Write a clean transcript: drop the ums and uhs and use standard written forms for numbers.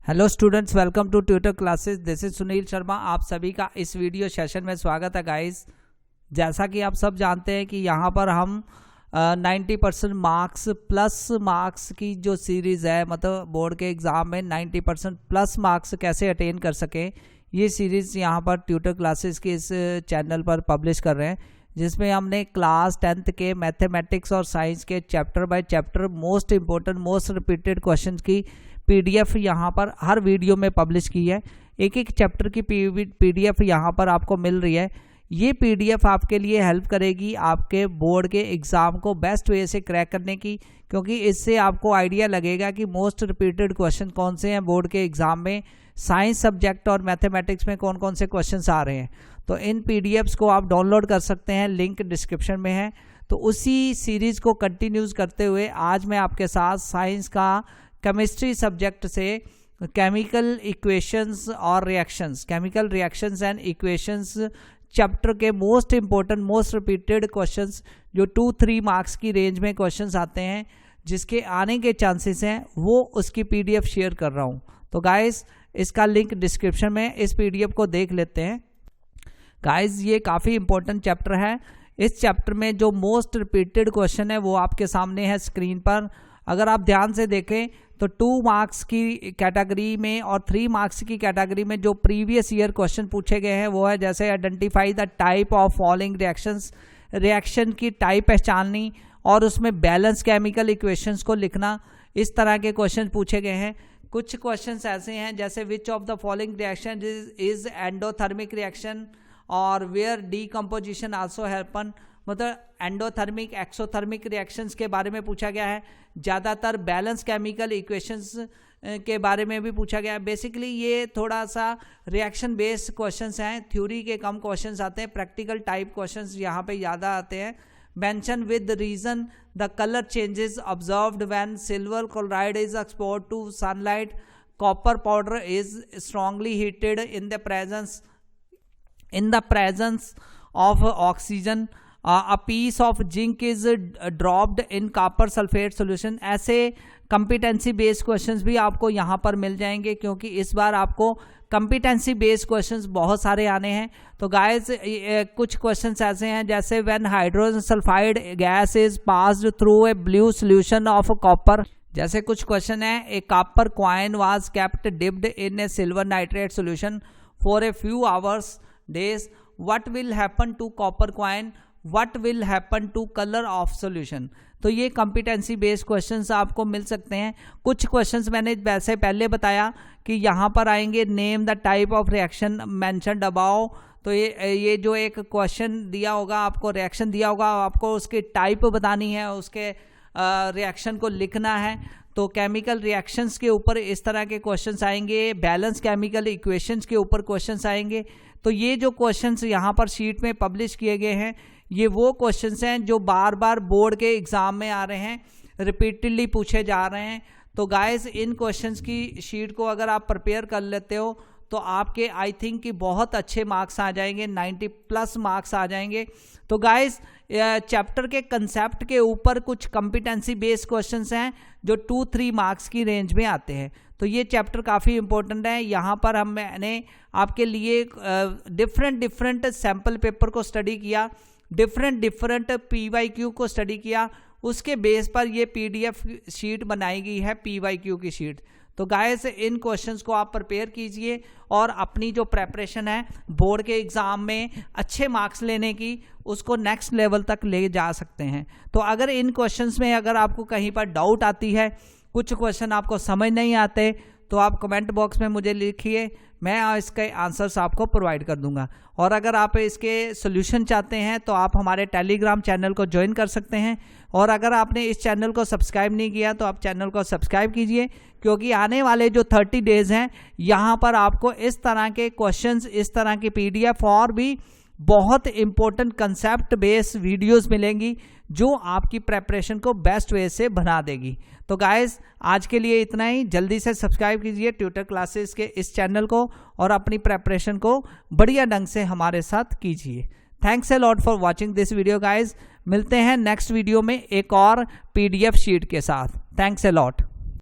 Hello students, welcome to tutor classes. This is Sunil Sharma. आप सभी का इस वीडियो सेशन में स्वागत है गाइस। जैसा कि आप सब जानते हैं कि यहाँ पर हम 90% मार्क्स प्लस मार्क्स की जो सीरीज़ है, मतलब बोर्ड के एग्ज़ाम में 90% प्लस मार्क्स कैसे अटेन कर सकें, ये सीरीज़ यहाँ पर ट्यूटर क्लासेस के इस चैनल पर पब्लिश कर रहे हैं, जिसमें हमने क्लास 10th के मैथमेटिक्स और साइंस के chapter by chapter most important most repeated question की पीडीएफ यहाँ पर हर वीडियो में पब्लिश की है। एक एक चैप्टर की पीडीएफ यहाँ पर आपको मिल रही है। ये पीडीएफ आपके लिए हेल्प करेगी आपके बोर्ड के एग्ज़ाम को बेस्ट वे से क्रैक करने की, क्योंकि इससे आपको आइडिया लगेगा कि मोस्ट रिपीटेड क्वेश्चन कौन से हैं बोर्ड के एग्ज़ाम में, साइंस सब्जेक्ट और मैथमेटिक्स में कौन कौन से क्वेश्चन आ रहे हैं। तो इन पीडीएफ्स को आप डाउनलोड कर सकते हैं, लिंक डिस्क्रिप्शन में है। तो उसी सीरीज़ को कंटिन्यूज करते हुए आज मैं आपके साथ साइंस का केमिस्ट्री सब्जेक्ट से केमिकल इक्वेशंस और reactions, chemical reactions and equations chapter के most important most repeated questions जो 2-3 मार्क्स की रेंज में क्वेश्चंस आते हैं, जिसके आने के चांसेस हैं, वो उसकी पीडीएफ शेयर कर रहा हूँ। तो गाइस, इसका लिंक डिस्क्रिप्शन में, इस पीडीएफ को देख लेते हैं। गाइस, ये काफ़ी इंपॉर्टेंट चैप्टर है। इस चैप्टर में जो मोस्ट रिपीटेड क्वेश्चन है वो आपके सामने है स्क्रीन पर। अगर आप ध्यान से देखें तो 2 मार्क्स की कैटेगरी में और 3 मार्क्स की कैटेगरी में जो प्रीवियस ईयर क्वेश्चन पूछे गए हैं वो है, जैसे identify the type of following reactions, reaction की टाइप पहचाननी और उसमें बैलेंस केमिकल इक्वेशंस को लिखना। इस तरह के क्वेश्चन पूछे गए हैं। कुछ क्वेश्चंस ऐसे हैं जैसे which of the following reaction is endothermic reaction और वेयर डीकम्पोजिशन आल्सो हैपन, मतलब एंडोथर्मिक एक्सोथर्मिक रिएक्शंस के बारे में पूछा गया है। ज़्यादातर बैलेंस केमिकल इक्वेशंस के बारे में भी पूछा गया है। बेसिकली ये थोड़ा सा रिएक्शन बेस्ड क्वेश्चंस हैं, थ्योरी के कम क्वेश्चंस आते हैं, प्रैक्टिकल टाइप क्वेश्चंस यहाँ पे ज़्यादा आते हैं। Mention with reason the colour changes observed when silver chloride is exposed to sunlight, copper powder is strongly heated in the presence of oxygen, a piece of zinc is dropped in copper sulfate solution। ऐसे competency based questions भी आपको यहाँ पर मिल जाएंगे, क्योंकि इस बार आपको competency based questions बहुत सारे आने हैं। तो गाइस, कुछ questions ऐसे हैं जैसे when hydrogen sulfide gas is passed through a blue solution of copper, जैसे कुछ क्वेश्चन है, a copper coin was kept dipped in a silver nitrate solution for a few hours days, what will happen to copper coin, What will happen to color of solution। तो ये competency based questions आपको मिल सकते हैं। कुछ questions मैंने वैसे पहले बताया कि यहाँ पर आएंगे, name the type of reaction mentioned above. तो ये जो एक क्वेश्चन दिया होगा आपको, रिएक्शन दिया होगा, आपको उसकी टाइप बतानी है, उसके रिएक्शन को लिखना है। तो केमिकल रिएक्शंस के ऊपर इस तरह के क्वेश्चंस आएंगे, बैलेंस केमिकल इक्वेशंस के ऊपर क्वेश्चंस आएंगे। तो ये जो क्वेश्चंस यहाँ पर शीट में पब्लिश किए गए हैं, ये वो क्वेश्चंस हैं जो बार बार बोर्ड के एग्जाम में आ रहे हैं, रिपीटेडली पूछे जा रहे हैं। तो गाइस, इन क्वेश्चंस की शीट को अगर आप प्रिपेयर कर लेते हो तो आपके आई थिंक कि बहुत अच्छे मार्क्स आ जाएंगे, 90+ मार्क्स आ जाएंगे। तो गाइस, चैप्टर के कंसेप्ट के ऊपर कुछ कॉम्पिटेंसी बेस्ड क्वेश्चंस हैं जो 2-3 मार्क्स की रेंज में आते हैं। तो ये चैप्टर काफ़ी इंपॉर्टेंट है। यहाँ पर मैंने आपके लिए डिफरेंट सैम्पल पेपर को स्टडी किया, डिफरेंट PYQ को स्टडी किया, उसके बेस पर ये PDF शीट बनाई गई है, PYQ की शीट। तो गाइस, इन क्वेश्चंस को आप प्रिपेयर कीजिए और अपनी जो प्रेपरेशन है बोर्ड के एग्ज़ाम में अच्छे मार्क्स लेने की, उसको नेक्स्ट लेवल तक ले जा सकते हैं। तो अगर इन क्वेश्चंस में अगर आपको कहीं पर डाउट आती है, कुछ क्वेश्चन आपको समझ नहीं आते, तो आप कमेंट बॉक्स में मुझे लिखिए, मैं इसके आंसर्स आपको प्रोवाइड कर दूंगा। और अगर आप इसके सोल्यूशन चाहते हैं तो आप हमारे टेलीग्राम चैनल को ज्वाइन कर सकते हैं। और अगर आपने इस चैनल को सब्सक्राइब नहीं किया तो आप चैनल को सब्सक्राइब कीजिए, क्योंकि आने वाले जो 30 डेज हैं, यहाँ पर आपको इस तरह के क्वेश्चंस, इस तरह की PDF और भी बहुत इंपॉर्टेंट कंसेप्ट बेस्ड वीडियोस मिलेंगी जो आपकी प्रेपरेशन को बेस्ट वे से बना देगी। तो गाइस, आज के लिए इतना ही। जल्दी से सब्सक्राइब कीजिए ट्यूटर क्लासेस के इस चैनल को और अपनी प्रेपरेशन को बढ़िया ढंग से हमारे साथ कीजिए। Thanks a lot for watching this video guys. मिलते हैं नेक्स्ट वीडियो में एक और PDF शीट के साथ। Thanks a lot.